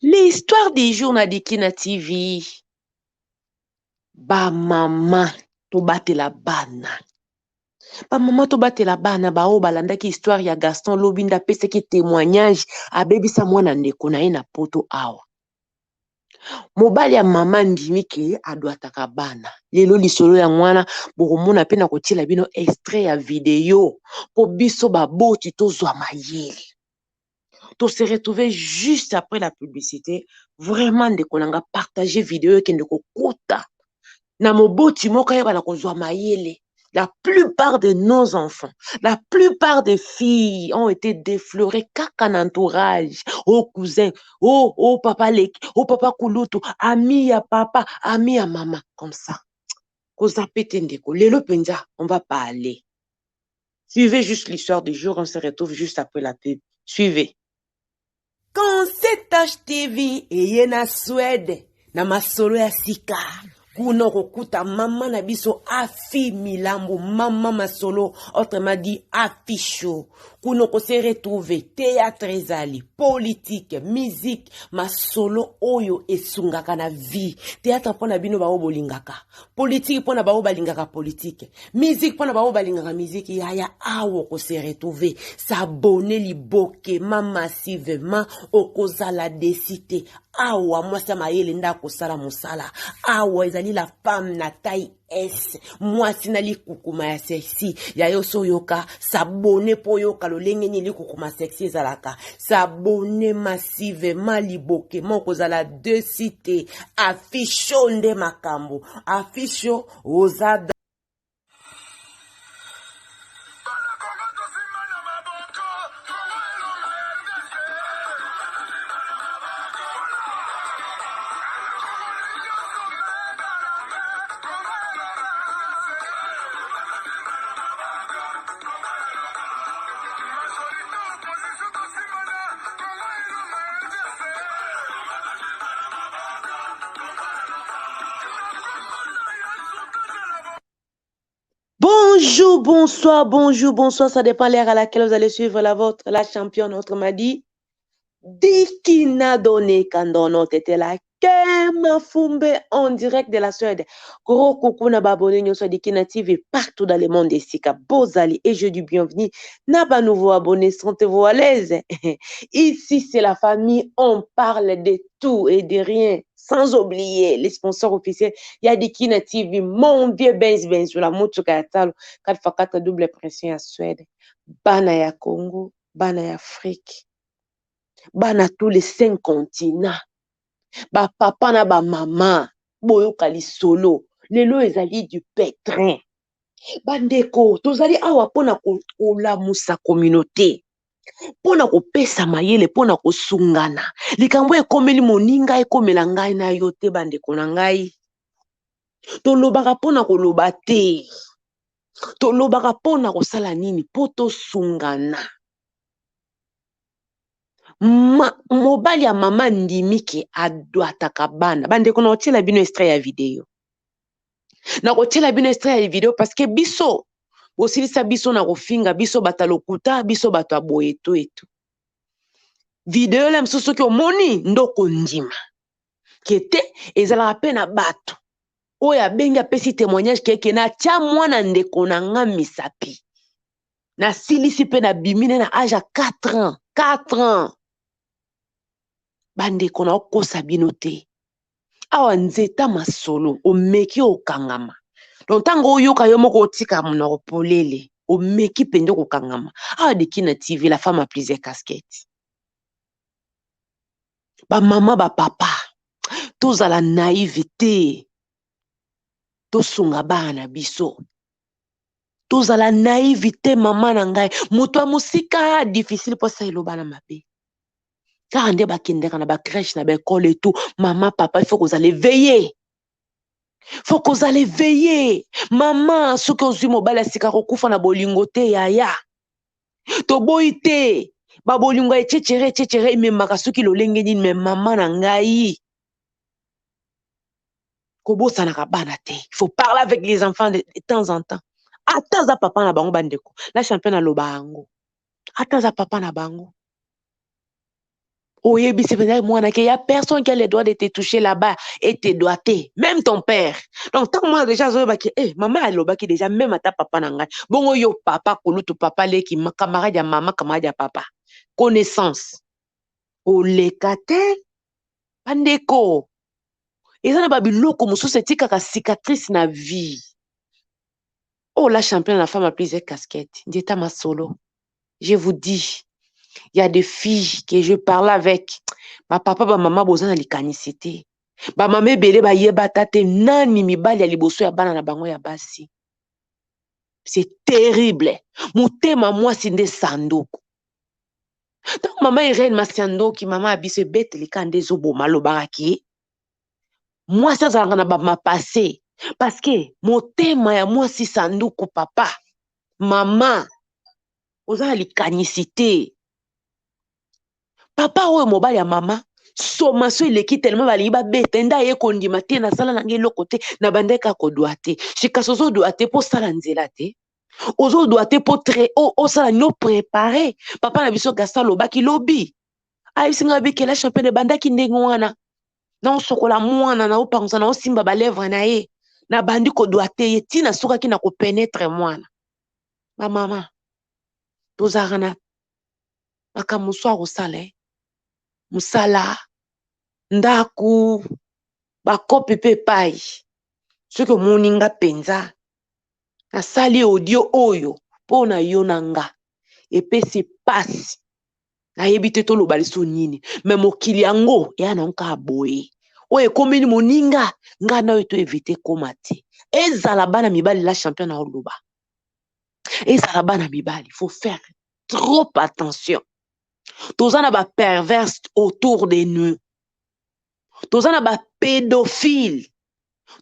L'histoire des jours na Dikina TV. Ba mama to batela bana. Ba mama to batela bana ba o balandaki histoire ya Gaston Lobinda peseki témoignage abebisa mwana ndeko na ye na poto awa. Mobali ya mama ndimi ke adwataka bana. Lelo lisolo ya mwana bokomona pe na kotiela bino extrait ya video po biso baboti tozwa mayele. To se retrouver juste après la publicité. Vraiment ndeko nanga partager vidéo ke ndeko kota. Na moboti moko ye bana kozwa mayele. La plupart de nos enfants, la plupart des filles ont été déflorées kaka na entourage. Oh cousin, oh papa lek, oh papa kulutu, ami ya papa, ami ya maman, comme ça. Koza pete ndeko, lelo penza, on va parler. Suivez juste l'histoire du jour, on se retrouve juste après la pub. Suivez. Quand cet HTV eye na Suède na masolo ya sika kuno kokuta mama na biso afi milambo mama masolo autrement dit afisho kuno ko se retrouver théâtre ezali politique musique masolo oyo esungaka na vie théâtre pona bino ba obolingaka politique pona ba obalingaka politique musique pona ba obalingaka musique yaya awo ko se retrouver s'abonner liboke massivement okozala décité awa mwasi mayele nda kosala mosala awa ezali la femme na taille S mwasi na likukuma ya sexy ya yoso yoka s'abonner po yoka lolenge ni likukuma sexy ezalaka s'abonner massivement liboke moko zala deux cités afisho nde makambo afisho ozada. Bonjour, bonsoir, ça dépend l'heure à laquelle vous allez suivre la vôtre, la championne, autrement dit, Dikina donné Kandono, t'étais là, Kema Fumbe en direct de la Suède. Gros coucou na babone nyo so Dikina TV partout dans le monde ici, Bozali et je du bienvenue. Naba nouveau abonné, sentez-vous à l'aise. Ici, c'est la famille, on parle de tout et de rien. Sans oublier les sponsors officiels, il y a Dikina TV, mon vieux Benz sur la motuka ya talo, 4x4 double pression ya Suède, bana ya Congo, bana ya Afrique, bana tous les 5 continents, ba papa na ba mama, boyoka lisolo, lelo ezali du pétrin. Bandeko, tozali awa pona kolamusa communauté. Pona kopesa mayele pona kosungana likambo ekomeli moninga ekomela ngai na yo te bandeko na ngai tolobaka pona koloba te tolobaka pona kosala nini po tosungana mobali ya mama ndimike adwataka bana bandeko na kotiela bino extrait ya video na kotiela bino extrait ya video parce que biso bosilisa biso na kofinga biso bato lokuta biso bato ya boye etu video la msusu soki omoni ndoko ndima kete ezalaka pe na bato oyo abengi apesi témoignage keke na tia mwana ndeko na nga misapi na silisi pe na bimine na age ya 4 ans bandeko na okosa bino te awa nzeta masolo omeki okangama donc ntango oyoka yo moko otika monoko polele omeki pende kokangama awa Dikina TV la femme a plusieurs casquettes. Ba mama ba papa tozala naïveté tosunga bana biso tozala naïveté mama na ngai moto ya mosika difficile po sa eloba na mabe kaka nde bakendeka na bacrèche na baekole et tout mama papa il faut kozala éveillé faut kozala éveillé mama soki ozwi mobali ya sika kokufa na bolingo te yaya toboyi te babolingo ecechere ememaka soki lolenge nini me mama na ngai kobosanaka bana te il faut parler avec les enfants de temps en temps ata aza papa na bango bandeko la championne aloba yango ata aza papa na bango Oyebi, c'est vrai, moi, il y a personne qui a le droit de te toucher là-bas et te doiter. Même ton père. Donc, tant que moi, déjà, maman, elle a déjà, même à ta papa, nanga. Bon, yo, papa, kolutu, papa, les qui, camarade, ya maman, camarade, ya papa. Connaissance. O lekate, pandeko. Et ça n'a pas biloko, moussou, c'est tika ka cicatrice na vie. Oh, la championne, la femme a plusieurs casquettes. Dieta ma solo. Je vous dis, il y a des filles que je parle avec. Ma papa, ma maman, bozana likanisité. Ba maman belé ba yeba tate nani mibali ya liboso ya bana na bango ya basi. C'est terrible. Mutema moi sinde sanduku. Donc maman Irene Masiandoki, maman abise bête likande zobo malo baraki. Moi ça zanga ba ma passé parce que motema ya moi si sanduku papa. Maman ozana likanisité. Papa oyo mobali ya mama sommation eleki tellement balingi babeta nda ye kondima te na sala nange eloko te na bandeka kodwa te shikasi ozodwa te mpo sala nzela te ozodwa te mpo osala no préparé papa na biso Gaston alobaki lobi ayebisinga bikela champagne ebandaki ndenge wana na osokola mwana na opangusa na osimba balèvre na ye na bandi kodwa te ye ntina sokaki na kopénétre mwana bamama tozalaka na makambo so akosala musala ndaku bakopi pe pai soki omoni nga penza nasali audio oyo mpo na yo na nga epesi pasi nayebi te toloba liso nini me mokili yango eya na nka boye oyo ekomeli moninga nga na oyo toevite koma te ezala bana mibali la champion na oloba ezala bana mibali il faut faire trop attention toza na baperverse autour de nous toza na bapédophile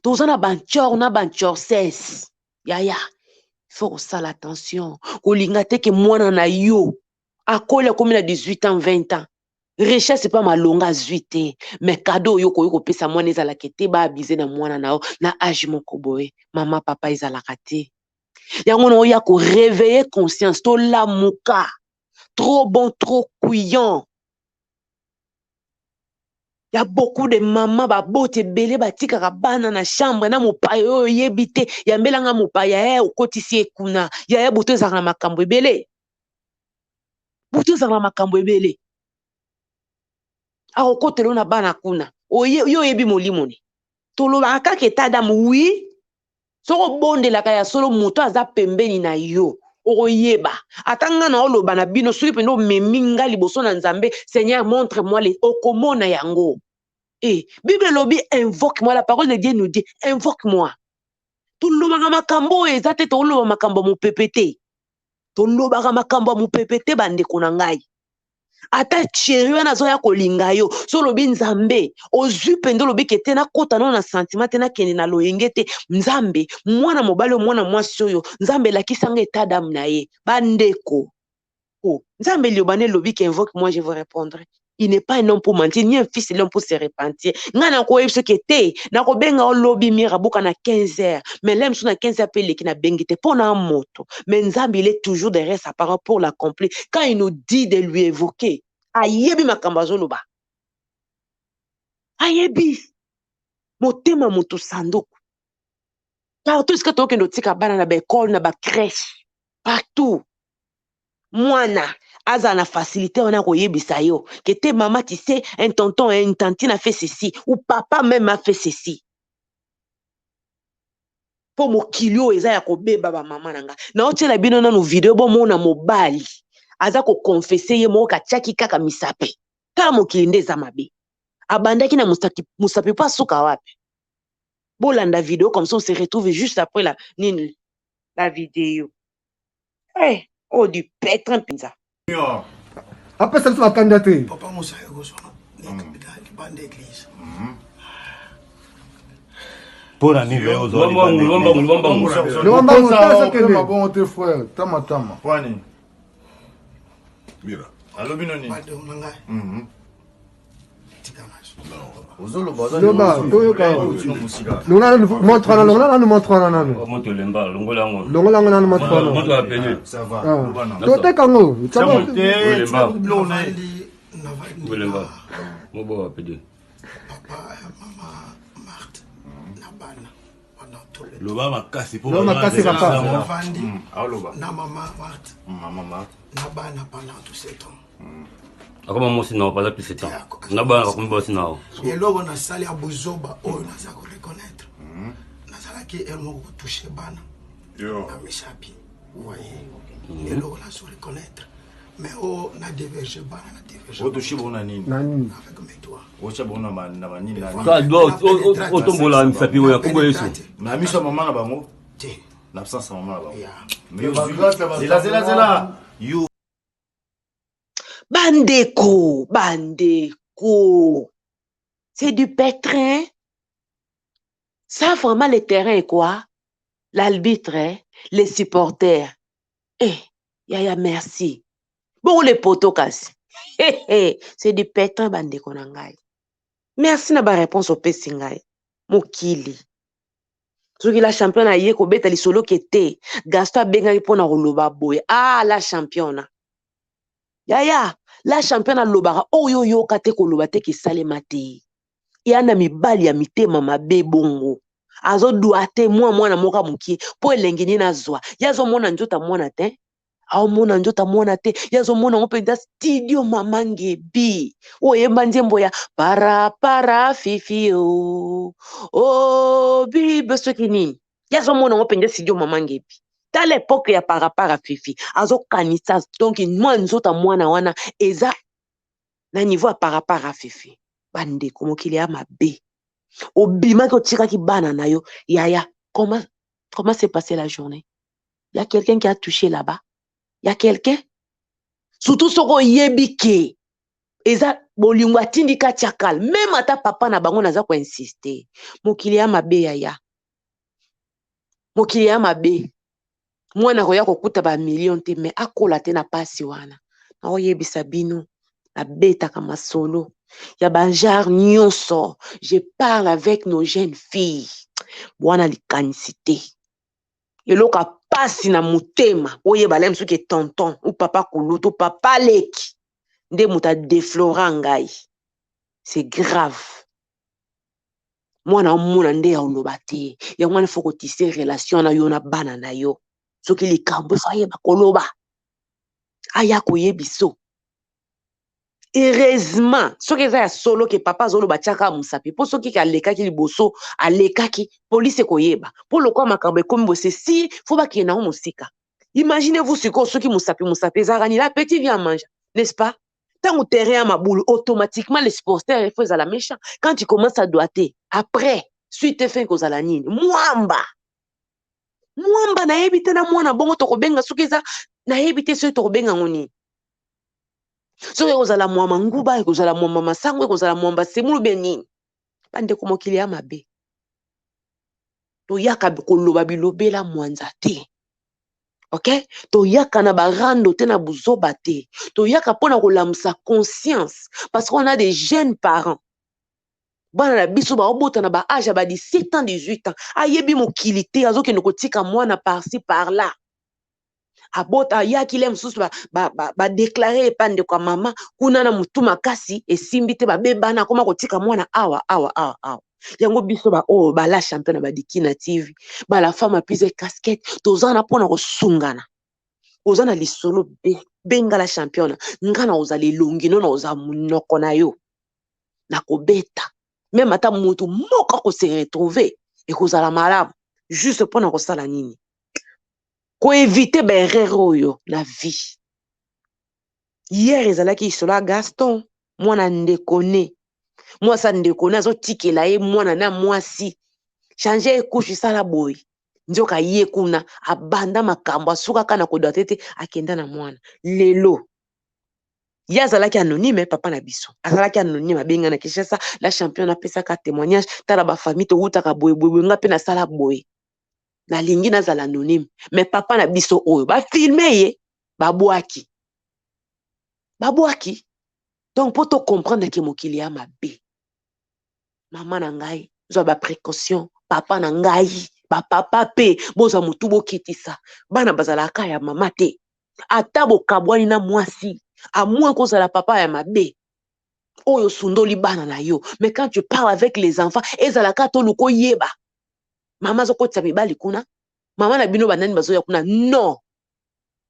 toza na banchor na banchorses yaya il faut kosala attention kolinga te ke mwana na yo akoli akomi na 18 ans 20 ans richesse pa malonga azwi te mais cadeau oyo koyi kopesa mwana ezalaka te baabize na mwana na yo na age moko boye mama papa ezalaka te yango na oya koréveiller conscience tolamuka trop bon trop couillant. Il y a beaucoup de mamans babote belé batika bana na chambre na mopaya oyo yebite ya mbelanga mopaya okotisi ekuna ya boto ezaka na makambo ebele boto ezaka na makambo ebele akokotelo na bana kuna yo yebi molimo ne tolobaka kaka etadamu wi soko bondelaka ya solo moto aza pembeni na yo okoyeba atanga na oloba na bino soki pende omeminga liboso na nzambe Seigneur montre moi les okomona yango Bible lobi invoque moi la parole de Dieu nous dit invoque moi tolobaka makambo eza te toloba makambo mopepete tolobaka makambo mopepete bandeko na ngai ata chéri wana azoya kolinga yo so lobi nzambe ozwi pende lobi kete na kota no na sentiment te na kende na loyenge te nzambe mwana mobali mwana mwasi oyo nzambe lakisanga etadamu na ye bandeko nzambe liobane lobi ki invoque moi je vous répondrai. Il n'est pas un homme pour mentir, ni un fils de l'homme pour se repentir. Ngana ko yebso kete na ko benga o lobi mira buka na 15h mais l'aime sur na 15h pe leki na bengite pour na moto mais nzambe il est toujours derrière sa parole pour l'accomplir quand il nous dit de lui évoquer ayebi makambo azoloba ayebi motema moto sanduku partout ce que to kendo tika bana na ba école na ba crèche partout mwana aza na facilité on a koyebisa yo que te maman tu sais un tonton une tantine a fait ceci ou papa même a fait ceci pour mokili oyo eza ya kobeba ba mama nanga na otiela bino nanu video bomona mobali aza kokonfese ye moko katiaki kaka misape kala mokili nde eza mabe abandaki na musape po asuka wapi bolanda video comme ça on se retrouve juste après la vidéo oh du pétrin pinza après ça va candidater papa Moussa Yogosona bande église pour la nive aux autres le bon tes frères tama wani mira allo binoni bade nanga tikamash ozolo baza nous montrana moto lemba longola nanu montrana moto apene ça va tote kango lemba Golemba. Mobo apede. Papa et maman Marthe. Nabana. Pendant tout le temps. Loba makasi pour Loba makasi, papa. Navandi. Loba. Na maman Marthe. Maman Marthe. Nabana pendant tout ce temps. Akoma mosi na pas plus 7 ans. Naba akomba aussi na. Et là on a salé à Buzoba, oh on a ça reconnaître. Na qui elle m'a touché bana. Yo. Na misapi. Vous voyez. Et là on a su reconnaître. Mais oh na divergé bana na divergé. O touché bona nini? Nani. Avec mes doigts. O cha bona na banini na. Ka O tombola misapi oya kombo yesu. Na miso maman na bango. Ti. L'absence maman na bango. Yeah. Zela. You. Bandeko. C'est du pétrin. Ça, vraiment, le terrain est quoi? L'arbitre, hein? Les supporters. Yaya, merci. Bon, les poteaux cassés. C'est du pétrin, bandeko nangai. Merci na ba réponse au pesingai. Mokili. Soki la championne aye ko beta lisolo kete. Gaston benga pona roloba boy. Ah, la championne. Yaya, la championne lobara oyo yo kate ko loba te ki sale mate. Yana mibali ya mitema mabe bongo. Azo duate mwana moka mukie po elengeni na zwa. Yazo mona njota mwana te. Ao mona njota mwana te. Yazo mona ngopenda studio mamange bi. Oyemba nzembo ya para fifi o. Oh bi beso kinini. Yazo mona ngopenda studio mamange bi. Ta l'époque ya para fifi. Azo kanisa donc mwana njota mwana wana eza na niveau ya para fifi. Bande komokili ya mabe. Obima ko tika ki bana na yo. Yaya, comment s'est passée la journée? Il y a quelqu'un qui a touché là-bas? Il y a quelqu'un? Surtout soko yebike. Eza bolingo atindika tiakal. Même ata papa na bango naza ko insister. Mokili ya mabe yaya. Mokili ya mabe. Mwana ko ya kokuta ba million te mais akola te na pasi wana. Na oyebisa bino. Na beta kama solo. Ya banjar nyonso. Je parle avec nos jeunes filles. Bwana likanisite. Eloka pasi na mutema. Oye balem suke tonton. Ou papa kuluto. Papa leki. Nde muta deflora ngai. C'est grave. Mwana omuna nde ya olobate. Ya mwana foko tisse relation na yo na bana na yo. Soki likambo faye bakoloba. Aya koyebiso. Heureusement, ce que ça solo que papa zolo bachaka musapi. Pour ceux qui aleka ki liboso, aleka ki police koyeba. Pour le quoi makambe comme bosse si faut pas qu'il y ait na musika. Imaginez-vous ce que ceux qui musapi zarani la petit vient manger, n'est-ce pas? Tant que terrain ma boule automatiquement les supporters ils font à la méchant. Quand tu commences à doiter, après suite fin cause à la nini. Mwamba na ebite na mwana bongo to kobenga sukiza na ebite so to kobenga ngoni. Soki kozala mwamba nguba, kozala mwamba masango, kozala mwamba semulu beni. Bande komokili ya mabe. To yaka koloba bilobela mwanza te. Ok? To yaka na barando te na buzoba te. To yaka pona kolamusa conscience. Parce qu'on a des jeunes parents. Bana na biso ba obota na ba âge ba 17 ans, 18 ans. Ayebi mokili te, azoke nokotika mwana par-ci par-là. Abota ya kile msusu ba déclarer epande kwa mama kuna na mutu makasi esimbi te babebana koma kotika mwana awa yango biso ba la champion ba dikina TV ba la femme pise casquette tozana pona kosungana ozana lisolo benga la champion ngana ozali longi no na oza munoko na yo na kobeta même ata mutu moko ko se retrouver et kozala malamu juste pona kosala nini ko éviter berrero yo na vie. Hier ezalaki isola Gaston mwana ndekone. Mwasa ndekone azo tikela ye mwana na mwasi. Changer couche sala boy. Njoka ye kuna abanda makambo asuka kana kodwa tete akenda na mwana. Lelo. Ya azalaki anonyme papa na biso. Azalaki anonyme abenga na Kinshasa la championne apesa ka témoignage tala ba famille to utaka boy nga pe na sala boy. Na lingi na zala anonyme mais papa na biso oyo ba filmer ye babwaki donc pour te comprendre que mokili ya mabe mama na ngai zo ba précaution papa na ngai ba papa pe boza mutu bokitisa bana bazala ka ya mama te ata bokabwani na mwasi a moins kozala papa ya mabe Oyo sundoli bana na yo. Mais quand tu parles avec les enfants, ezalaka to luko yeba. Maman zoko tsabi bali kuna. Maman na bino banani bazoya kuna. Non.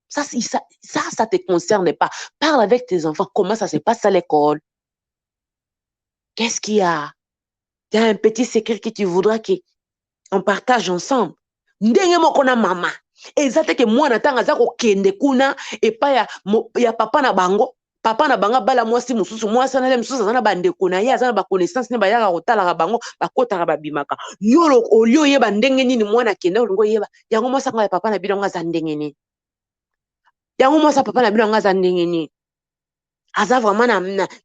Ça te concerne pas. Parle avec tes enfants. Comment ça se passe à l'école? Qu'est-ce qu'il y a? Il y a un petit secret que tu voudras qu'on partage ensemble. Ndenge moko na mama. Ezate ke mwana tanga zako kende kuna epa ya papa na bango. Papa na banga bala mwasi mususu mwasi na le mususu zana bande kuna ya zana ba connaissance ne ba yaka kotala ka bango bakota ka babimaka. Yolo olio yeba ndenge nini mwana kende olingo yeba. Yango mwasa nga papa na bino nga za ndenge nini. Yango mwasa papa na bino nga za ndenge nini. Aza vraiment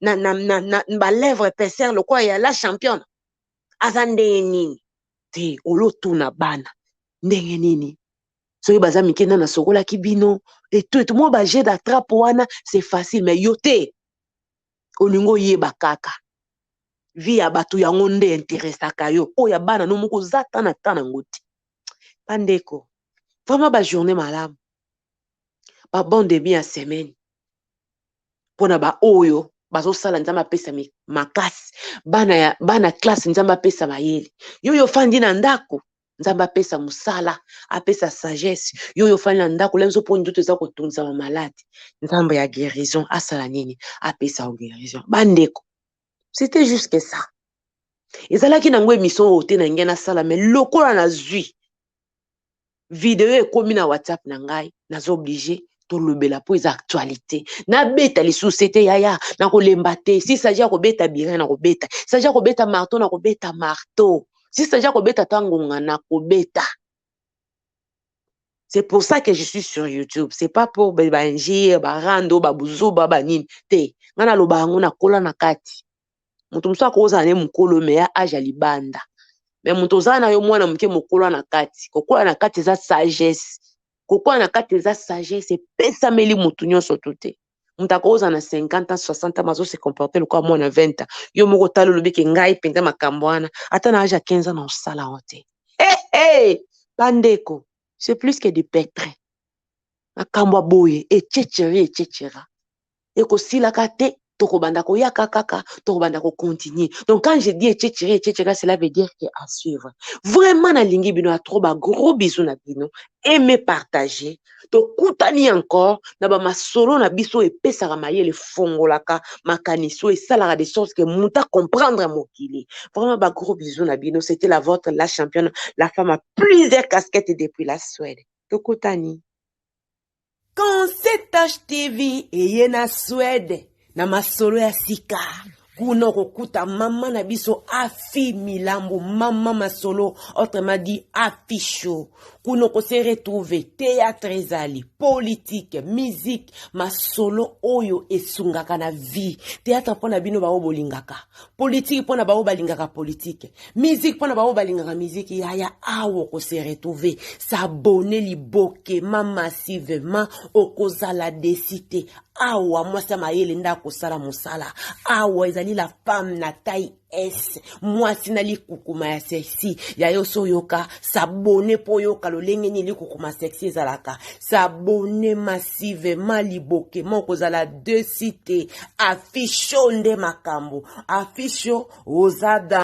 na ba lèvre épaisseur le quoi ya la championne. Aza ndenge nini. Te olo tuna bana. Ndenge nini. Soki baza mikenda na sokola kibino et tout moi ba jet d'attrape wana c'est facile mais yote olingo yeba kaka vi ya batu yango nde intéressaka yo oya bana no moko zata na tana ngoti pandeko vraiment ba journée malamu ba bon début ya semaine pona ba oyo bazo sala nzamba pesa makasi bana classe nzamba pesa mayele yo fandi na ndako nzamba pesa musala apesa sagesse yo fandi na ndako lenzo po ndoto za kotunza ma malade nzamba ya guérison asala nini apesa guérison bandeko c'était juste que ça ezalaki nango émission ote na ngena sala mais lokola na zui vidéo ekomi na WhatsApp na ngai nazo obligé tolobela po eza actualité na beta li société yaya na kolemba te si saja ko beta birin na ko beta saja ko beta marteau na ko beta marteau si saja ko beta tangonga na ko beta. C'est pour ça que je suis sur YouTube. C'est pas pour banjir barando babuzo babanini te ngana lo bango na kola na kati mutu mso akoza ne mukolo meya aja libanda mais mutu zana yo mwana mke mukolo na kati kokola na kati za sagesse kokola na kati za sagesse pesa meli mutu nyonso tote mutu akoza na 50 ans 60 ans mazo se comporter le quoi mwana 20 ans yo moko talo lobike ngai penda makambo wana ata na aja 15 ans na osala ote bandeko c'est plus que du pétrin makambo boye etchechera ekosila kate tokobanda ko yaka kaka tokobanda ko continuer. Donc quand je dis etchechera cela veut dire que à suivre vraiment na lingi bino a trop ba gros bisous na bino aimer partager to kutani encore na ba masolo na biso epesa ka mayele fongolaka makaniso et ça la des choses que muta comprendre mokili vraiment ba gros bisous na bino. C'était la vôtre la championne, la femme à plusieurs casquettes depuis la Suède. To kutani Concert TV eye na Suède na masolo ya sika kuno kokuta mama na biso afi milambo mama masolo autrement dit afisho kuno ko se retrouver théâtre ezali politique musique masolo oyo esungaka na vie théâtre pona bino ba obolingaka politique pona ba obalingaka politique musique pona ba obalingaka musique yaya awo ko se retrouver s'abonner liboke mama massivement okozala décité awa mwasa mayele ndako sala musala awa ezali la femme na taille S mwasi na likukuma ya sexy ya yoso yoka s'abonner po yoka lolenge ni likukuma sexy ezalaka s'abonner massivement liboke moko zala deux cités afisho nde makambo afisho ozada